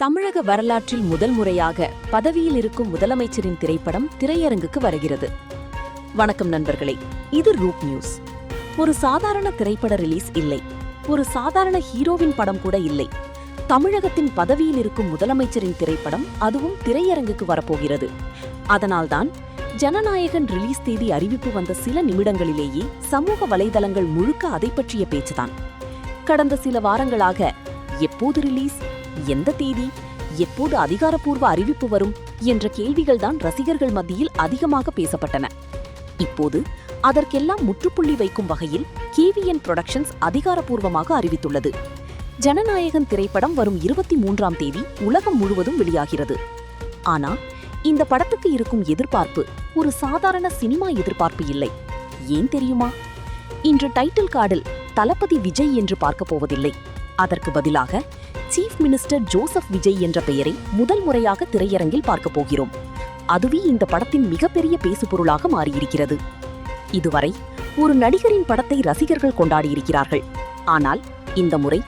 தமிழக வரலாற்றில் முதல் முறையாக பதவியில் இருக்கும் முதலமைச்சரின் திரைப்படம் திரையரங்குக்கு வருகிறது. வணக்கம் நண்பர்களே, இது ரூட் நியூஸ். ஒரு சாதாரண திரைப்பட ரிலீஸ் இல்லை, ஒரு சாதாரண ஹீரோவின் படம் கூட இல்லை. தமிழகத்தின் பதவியில் இருக்கும் முதலமைச்சரின் திரைப்படம், அதுவும் திரையரங்குக்கு வரப்போகிறது. அதனால்தான் ஜனநாயகன் ரிலீஸ் தேதி அறிவிப்பு வந்த சில நிமிடங்களிலேயே சமூக வலைதளங்கள் முழுக்க அதை பற்றிய பேச்சுதான். கடந்த சில வாரங்களாக எப்போது ரிலீஸ், எந்த தேதி, எப்போது அதிகாரப்பூர்வ அறிவிப்பு வரும் என்ற கேள்விகள்தான் ரசிகர்கள் மத்தியில் அதிகமாக பேசப்பட்டன. இப்போது அதற்கெல்லாம் முற்றுப்புள்ளி வைக்கும் வகையில் KVN புரொடக்ஷன்ஸ் அதிகாரப்பூர்வமாக அறிவித்துள்ளது. ஜனநாயகன் திரைப்படம் வரும் 23ஆம் தேதி உலகம் முழுவதும் வெளியாகிறது. ஆனா இந்த படத்துக்கு இருக்கும் எதிர்பார்ப்பு ஒரு சாதாரண சினிமா எதிர்பார்ப்பு இல்லை. ஏன் தெரியுமா? இன்று டைட்டில் கார்டில் தளபதி விஜய் என்று பார்க்க போவதில்லை. அதற்கு பதிலாக சீஃப் மினிஸ்டர் ஜோசப் விஜய் என்ற பெயரை முதல் முறையாக திரையரங்கில் பார்க்க போகிறோம். அதுவே இந்த படத்தின் மிகப்பெரிய பேசுபொருளாக மாறியிருக்கிறது. இதுவரை ஒரு நடிகரின் படத்தை ரசிகர்கள் கொண்டாடியிருக்கிறார்கள். ஆனால் இந்த முறை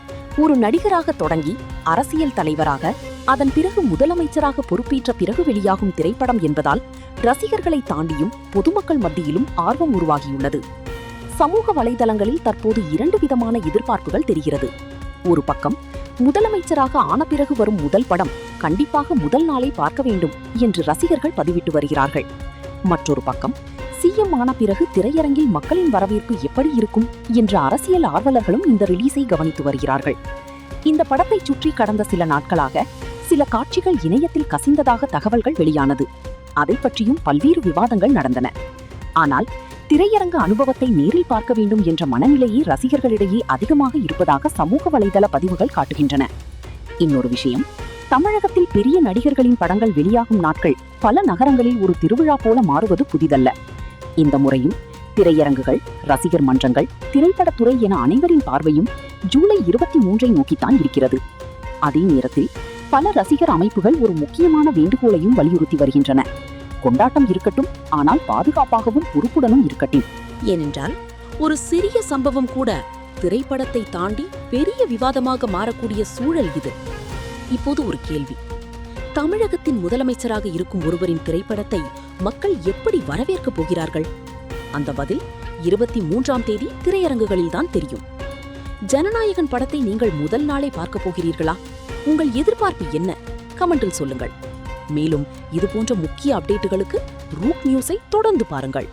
ஒரு நடிகராக தொடங்கி அரசியல் தலைவராக, அதன் பிறகு முதலமைச்சராக பொறுப்பேற்ற பிறகு வெளியாகும் திரைப்படம் என்பதால் ரசிகர்களை தாண்டியும் பொதுமக்கள் மத்தியிலும் ஆர்வம் உருவாகியுள்ளது. சமூக வலைதளங்களில் தற்போது 2 விதமான எதிர்பார்ப்புகள் தெரிகிறது. ஒரு பக்கம், முதலமைச்சராக ஆன பிறகு வரும் முதல் படம் கண்டிப்பாக முதல் நாளை பார்க்க வேண்டும் என்று ரசிகர்கள் பதிவிட்டு வருகிறார்கள். மற்றொரு பக்கம், CM ஆன பிறகு திரையரங்கில் மக்களின் வரவேற்பு எப்படி இருக்கும் என்ற அரசியல் ஆர்வலர்களும் இந்த ரிலீஸை கவனித்து வருகிறார்கள். இந்த படத்தை சுற்றி கடந்த சில நாட்களாக சில காட்சிகள் இணையத்தில் கசிந்ததாக தகவல்கள் வெளியானது. அதை பற்றியும் பல்வேறு விவாதங்கள் நடந்தன. ஆனால் திரையரங்க அனுபவத்தை நேரில் பார்க்க வேண்டும் என்ற மனநிலையே ரசிகர்களிடையே அதிகமாக இருப்பதாக சமூக வலைதள பதிவுகள் காட்டுகின்றன. இன்னொரு விஷயம், தமிழகத்தில் பெரிய நடிகர்களின் படங்கள் வெளியாகும் நாட்கள் பல நகரங்களில் ஒரு திருவிழா போல மாறுவது புதிதல்ல. இந்த முறையும் திரையரங்குகள், ரசிகர் மன்றங்கள், திரைப்படத்துறை என அனைவரின் பார்வையும் ஜூலை 23ஐ நோக்கித்தான் இருக்கிறது. அதே நேரத்தில் பல ரசிகர் அமைப்புகள் ஒரு முக்கியமான வேண்டுகோளையும் வலியுறுத்தி வருகின்றன. கொண்டாட்டம் இருக்கட்டும், ஆனால் பாதுகாப்பாகவும் பொறுப்புடனும் இருக்கட்டும். ஏனென்றால் ஒரு சிறிய சம்பவம் கூட திரைப்படத்தை தாண்டி பெரிய விவாதமாக மாறக்கூடிய சூழல் இது. இப்போது ஒரு கேள்வி: தமிழகத்தின் முதலமைச்சராக இருக்கும் ஒருவரின் திரைப்படத்தை மக்கள் எப்படி வரவேற்கப் போகிறார்கள்? அந்த பதில் 23ஆம் தேதி திரையரங்குகளில்தான் தெரியும். ஜனநாயகன் படத்தை நீங்கள் முதல் நாளே பார்க்க போகிறீர்களா? உங்கள் எதிர்பார்ப்பு என்ன? கமெண்டில் சொல்லுங்கள். மேலும் இதுபோன்ற முக்கிய அப்டேட்டுகளுக்கு ரூட் நியூஸை தொடர்ந்து பாருங்கள்.